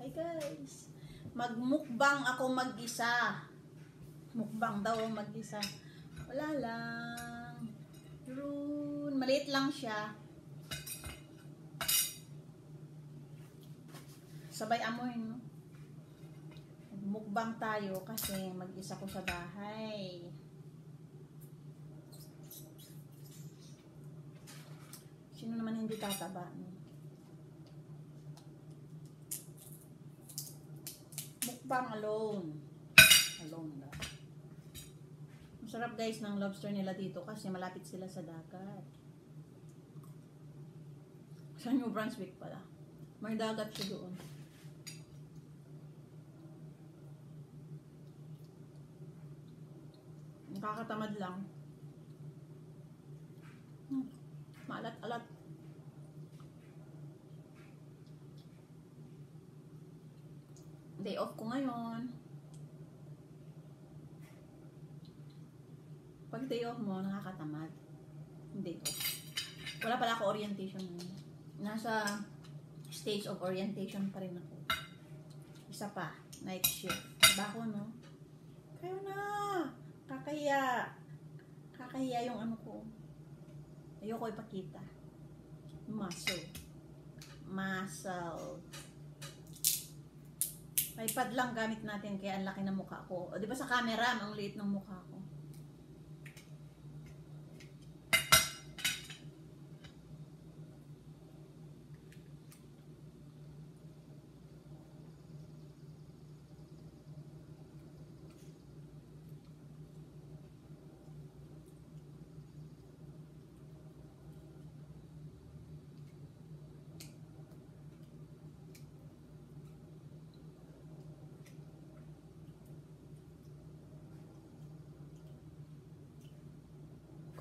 Hi guys! Magmukbang ako mag-isa. Mukbang daw mag-isa. Wala lang. Rune. Maliit lang siya. Sabay amoy, no? Mukbang tayo kasi mag-isa ko sa bahay. Sino naman hindi tataba, no? Mukbang alone. Alone daw. Masarap guys ng lobster nila dito kasi malapit sila sa dagat. Sa New Brunswick pala. May dagat siya doon. Nakakatamad lang. Maalat-alat. Day off ko ngayon. Pag day off mo, nakakatamad. Day off. Wala pala ako orientation. Nasa stage of orientation pa rin ako. Isa pa, night shift. Diba ako, no? Kayo na! Kakahiya. Kakahiya yung ano ko. Ayoko ipakita. Muscle. Muscle. iPad lang gamit natin kaya ang laki ng mukha ko. O, di ba sa camera, ang liit ng mukha ko.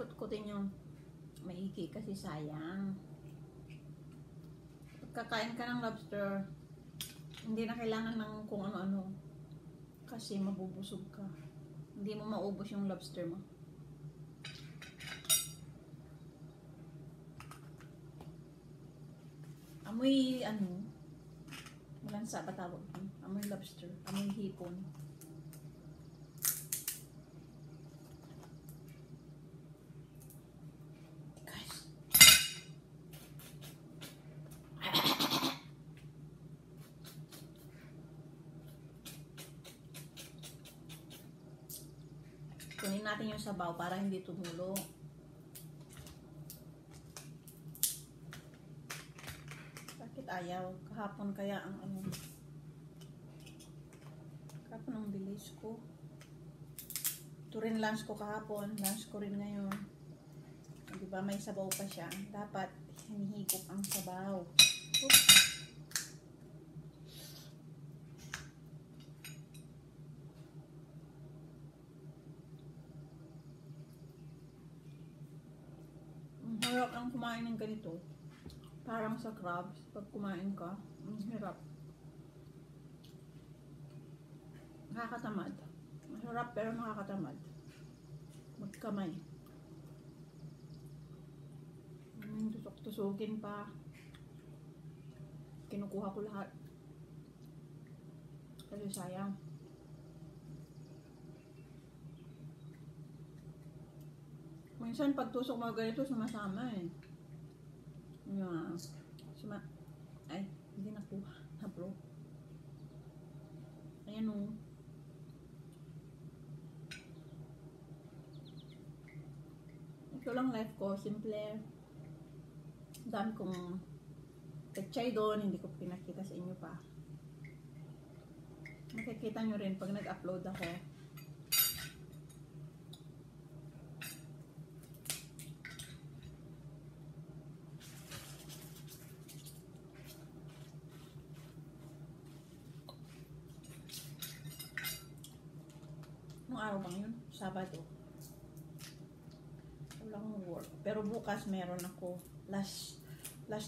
Kutkutin yung maigi kasi sayang. Pagkakain ka ng lobster, hindi na kailangan ng kung ano-ano kasi mabubusog ka. Hindi mo maubos yung lobster mo. Amoy ano, malansa ba tawag? Amoy lobster, amoy hipon. Kunin natin yung sabaw para hindi tumulo. Bakit ayaw? Kahapon kaya ang ano. Kahapon ang bilis ko. Ito rin lunch ko kahapon. Lunch ko rin ngayon. Diba may sabaw pa siya. Dapat hinihigop ang sabaw. Oops. Harap ang kumain ng ganito. Parang sa crabs. Pag kumain ka, ang hirap. Nakakatamad. Masarap pero nakakatamad. Magkamay. Tusok-tusukin pa. Kinukuha ko lahat. Kasi sayang. Minsan pag tusok mga ganito sumasama eh. Yeah. Ay, hindi nakuha. Bro. Ayan o. Ito lang life ko. Simple. Dami kong pechay doon. Hindi ko pinakita sa inyo pa. Makikita nyo rin pag nag-upload ako. Anong araw bang yun? Sabado. Walang work. Pero bukas meron ako. Last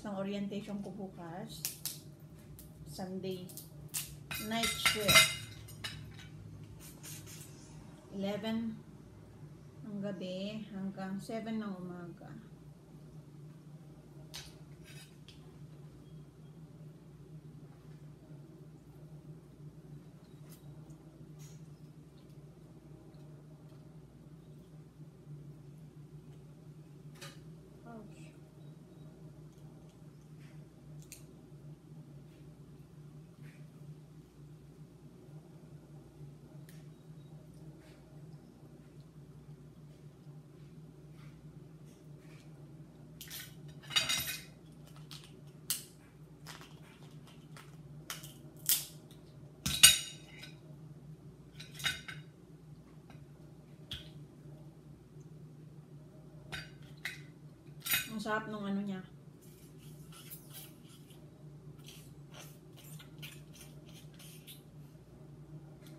ng orientation ko bukas. Sunday. Night shift. 11 ng gabi hanggang 7 ng umaga. sarap nung ano niya.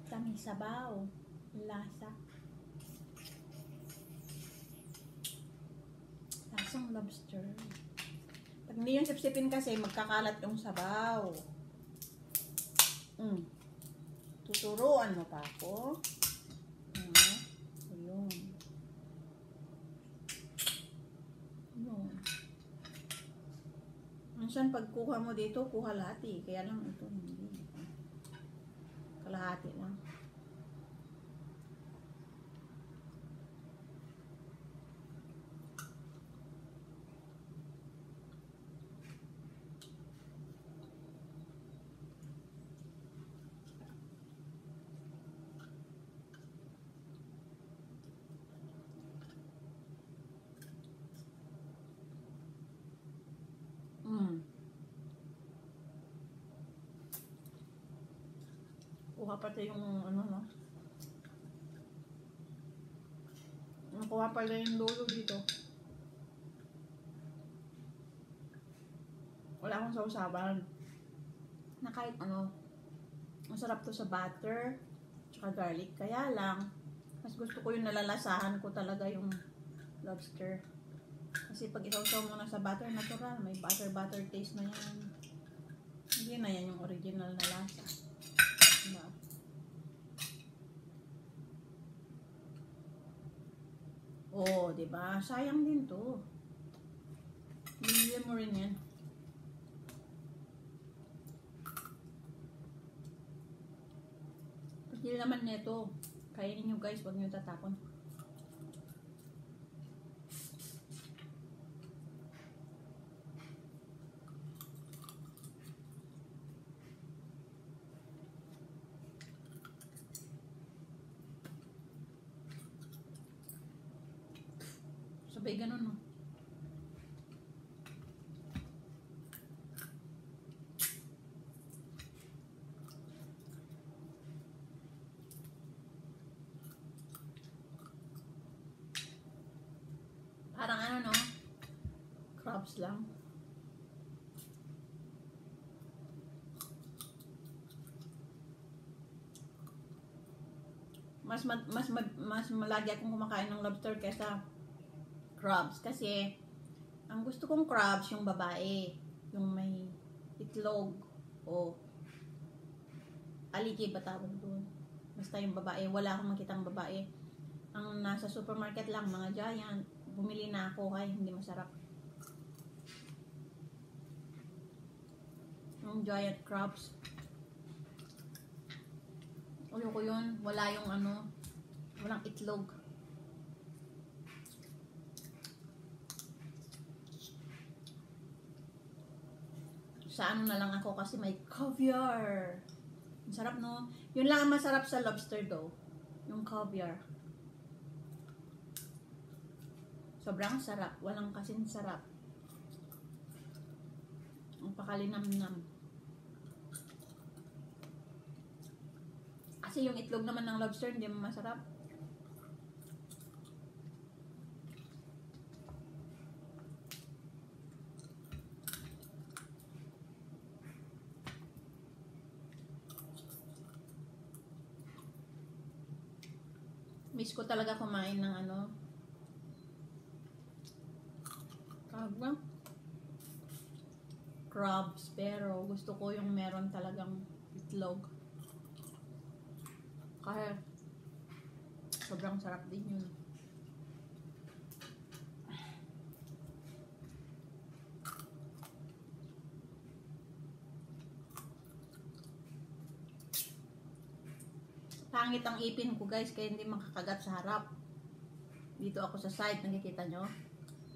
Tamang sabaw. Lasa. Lasang lobster. Pag hindi yung sipsipin kasi, magkakalat yung sabaw. Tuturuan mo pa ako. Ayun. Ayun. Minsan pagkuha mo dito, kuha lahat eh. Kaya lang ito hindi. Kalahati lang. Kuha pati yung ano no. Nakuha pala yung lolo dito. Wala akong sausawan. Na kahit ano, masarap to sa butter, tsaka garlic. Kaya lang, mas gusto ko yung nalalasahan ko talaga yung lobster. Kasi pag isawsaw mo na sa butter, natural. May butter taste na yan. Hindi na yan yung original na lasa. Diba? Oh, diba? Sayang din to. Binili mo rin yan. Pagkil naman nito, kainin nyo guys, huwag nyo tatapon. Sabay ganun, no? Parang ano, no? Crabs lang. Mas malagi akong kumakain ng lobster kaysa crabs kasi ang gusto kong crabs yung babae, yung may itlog o aligi ba tawag doon, basta yung babae. Wala akong makitang babae. Ang nasa supermarket lang mga giant. Bumili na ako kaya hindi masarap yung giant crabs. Ayoko yun, wala yung ano, walang itlog. Sa ano na lang ako kasi may caviar. Ang sarap, no? Yun lang ang masarap sa lobster daw, yung caviar. Sobrang sarap, walang kasing sarap. Ang pakalinam-nam. Kasi yung itlog naman ng lobster hindi masarap. Miss ko talaga kumain ng ano, crabs, pero gusto ko yung meron talagang itlog. Kaya sobrang sarap din yun. Pangit ang ipin ko guys, kaya hindi makakagat sa harap. Dito ako sa side, nakikita nyo?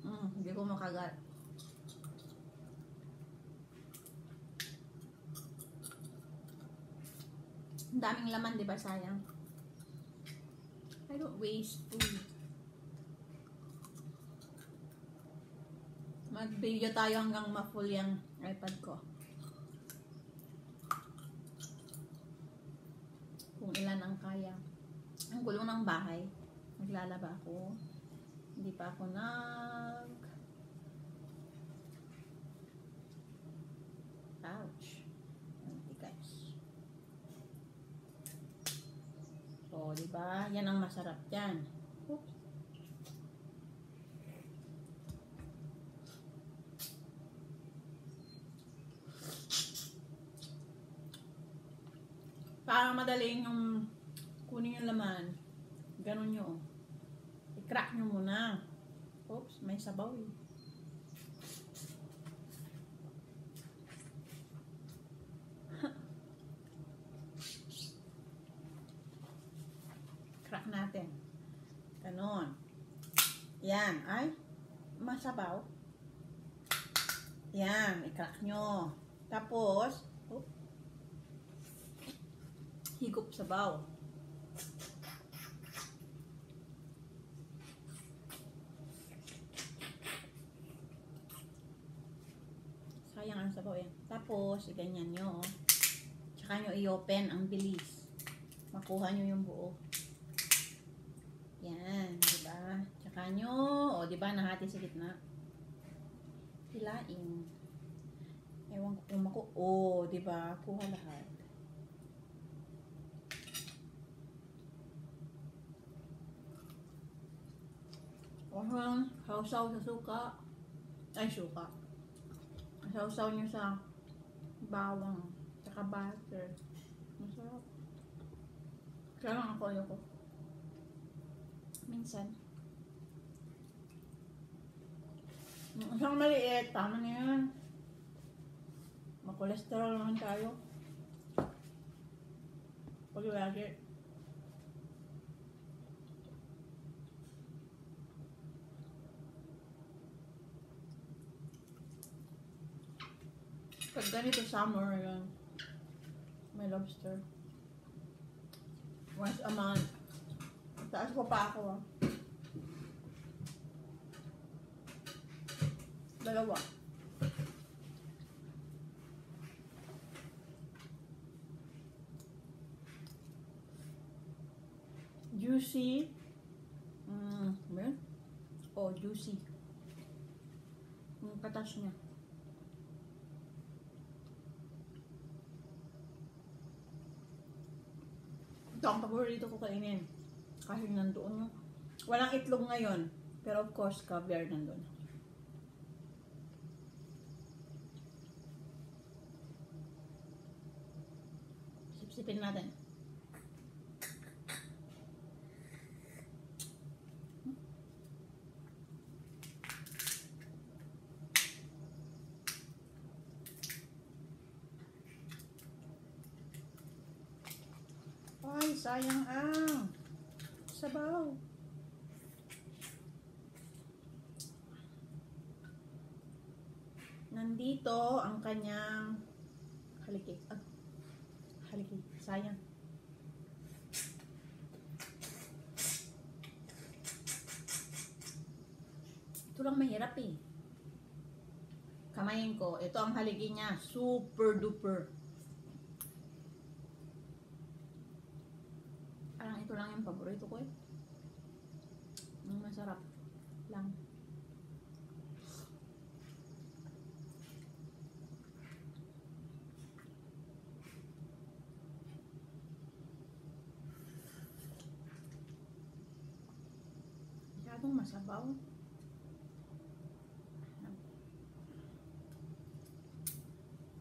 Hindi ko makagat. Ang daming laman, di ba? Sayang. I don't waste food. Mag-video tayo hanggang ma-full yung iPad ko. Kung ilan ang kaya. Ang gulo ng bahay. Naglalaba ako. Hindi pa ako Ouch. Guys. So, diba? Yan ang masarap dyan. Oops. Para madaling yung kunin yung laman. Ganun nyo. I-crack nyo muna. Oops, may sabaw eh. Crack natin. Ganon. Yan. Ay, masabaw. Yan, i-crack nyo. Tapos, higop sabaw. Sayang ang sabaw yan. Tapos, ganyan nyo. Tsaka nyo i-open ang bilis. Makuha nyo yung buo. Yan, diba? Tsaka nyo, o diba, nahati sa gitna. Hilain. Ewan ko kung diba, kuha lahat. Sausaw sa suka. Ay, suka. Sausaw nyo sa bawang. Tsaka butter. Masarap. Kaya lang ako ayoko. Minsan. Isang maliit. Tama na yan. Makolesterol naman tayo. Pag lagi. Pag ganito summer, yun. May lobster. Once a month. Taas ko pa ako, ah. Dalawa. Juicy. Oh, juicy. Yung katas niya. Ito ang paborito ko kainin. Kasi nandoon yung... Walang itlog ngayon. Pero of course, caviar nandoon. Sipsipin natin. Ay, sayang ang sabaw. Nandito ang kanyang haligi. Haligi. Sayang. Ito lang mahirap eh. Kamayin ko. Ito ang haligi niya. Super duper. Parang ito lang yung paborito ko eh. Masarap lang. Masyadong masabaw.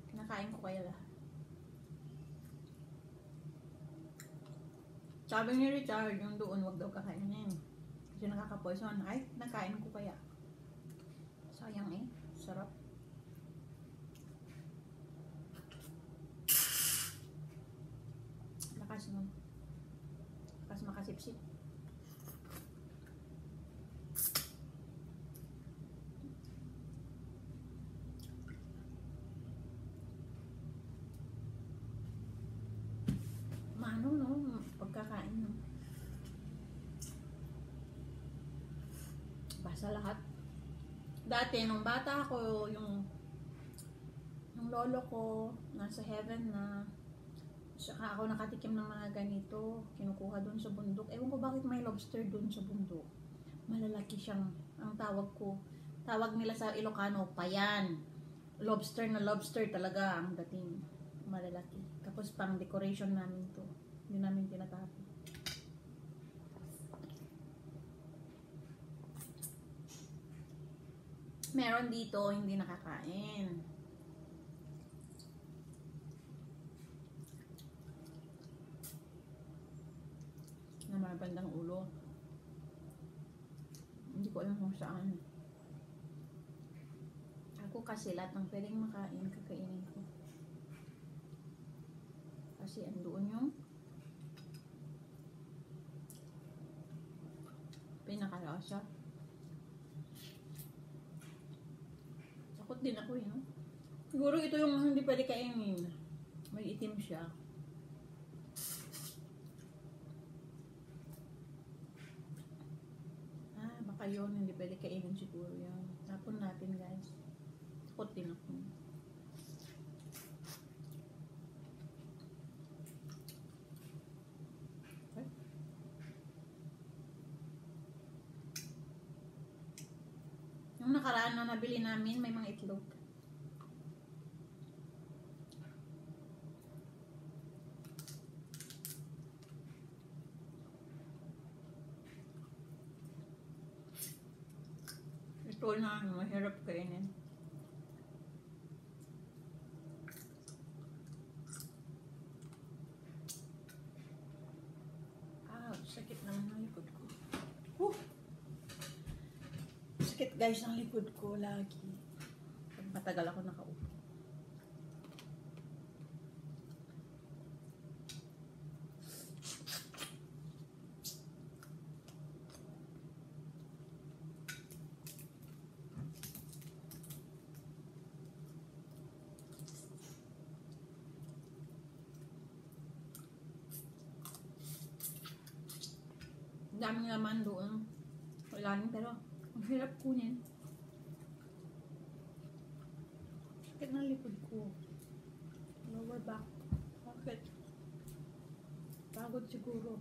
Kinakain ko kaya lahat. Sabi ni Richard, yung doon, wag daw kakainin. Kasi nakaka-poison. Ay, nakain ko kaya. Sayang eh. Sarap. Lakas nun. Lakas makasipsip. Maano no? Pagkakain no? Basa lahat. Dati, nung bata ako, yung lolo ko, nasa heaven na, saka ako nakatikim ng mga ganito, kinukuha dun sa bundok. Ewan ko bakit may lobster dun sa bundok. Malalaki siyang, ang tawag ko, tawag nila sa Ilocano, payan. lobster na lobster talaga ang dating. Malalaki. Tapos pang decoration namin to. Hindi namin tinatapon. Meron dito hindi nakakain. Na mga bandang ulo. Hindi ko alam kung saan. Ako kasi lahat ng pwedeng makain, kakainin ko. Kasi andoon yung pinakalasa. Takot din ako yun. Siguro ito yung hindi pwede kainin. May itim siya. Baka yun, hindi pwede kainin siguro yun. Tapon natin guys. Takot din ako. Okay. Yung nakaraan na nabili namin, may mga itlog. Ito na, mahirap kainin. Sakit naman ng likod ko. Sakit guys ng likod ko lagi. Pag matagal ako nakaupo. Daming laman doon. Wala rin pero ang hirap kunin. Sakit ng likod ko. Lower back. Bakit? Pagod siguro.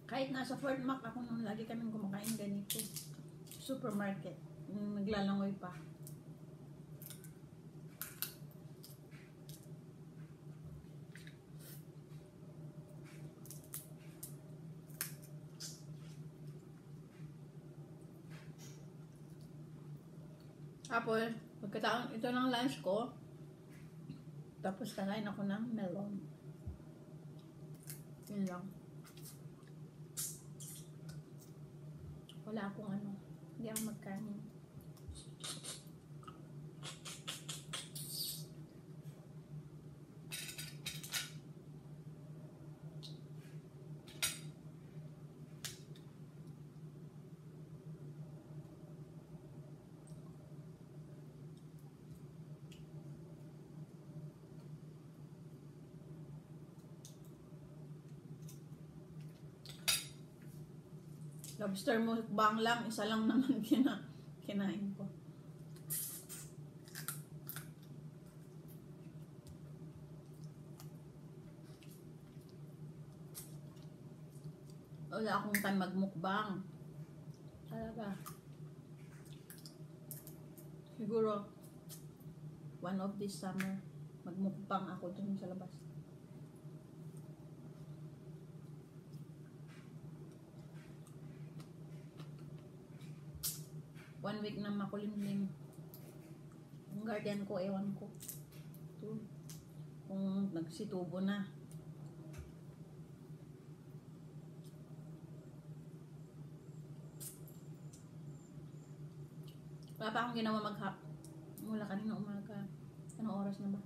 Kahit nasa Fort Mac ako nung lagi kaming kumakain ganito. Supermarket. Naglalangoy pa. Tapos, pagkataon ito ng lunch ko, tapos kakain ako ng melon. Yun lang. Wala akong ano, hindi ako magkanin. Lobster mukbang lang, isa lang naman kinain ko. Wala akong time magmukbang. Talaga. Siguro, one of this summer, magmukbang ako dun sa labas. 1 week na makulimlim. Yung guardian ko, ewan ko. Ito. Kung nagsitubo na. Wala pa akong ginawa maghap. Mula kanina umaga. Anong oras na ba?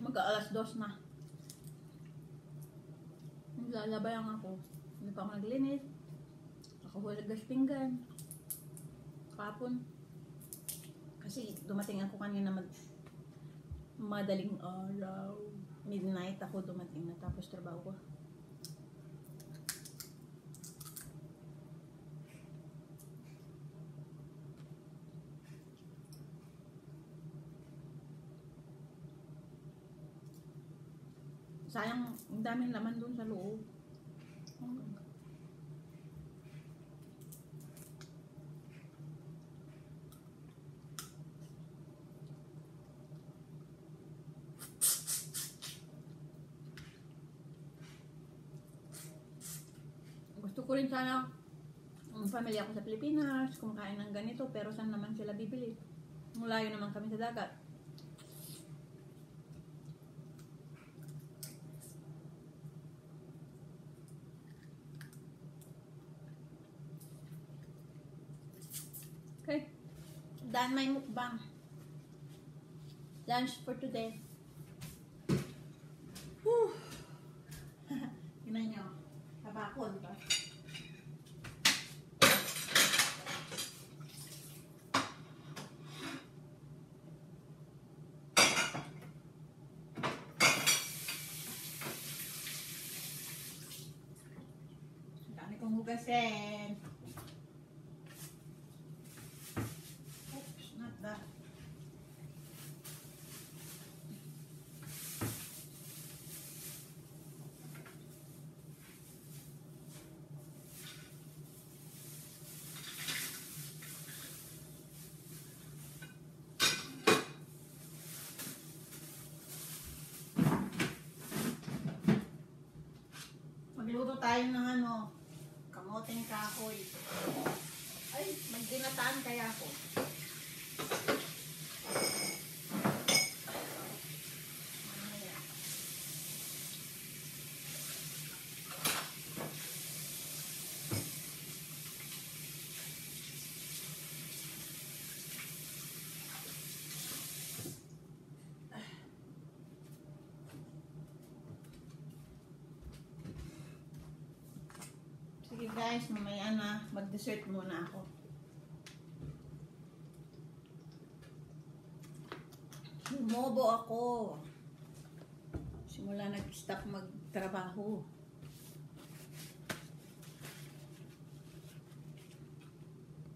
Mag-aalas 2 na. Naglalabayang ako. Hindi pa ako naglinis. Nakahulag pinggan. Kapon. Kasi dumating ako kanina madaling araw. Midnight ako dumating na tapos trabaho ko. Sayang, ang daming laman dun sa loob. Gusto ko rin sana ang pamilya ko sa Pilipinas, kumakain ng ganito, pero saan naman sila bibili? Malayo naman kami sa dagat. Okay. Done my mukbang. Lunch for today. Whew. Tingnan nyo. Tabako, diba? Ang dami kong hugasin. Oops, not that. Magluto tayo ng kamoteng kahoy. Ay, magdinataan kaya ako. Mamaya. Sige guys, mamaya na. Mag-dessert muna ako. Lumobo ako. Simula nag-stop magtrabaho.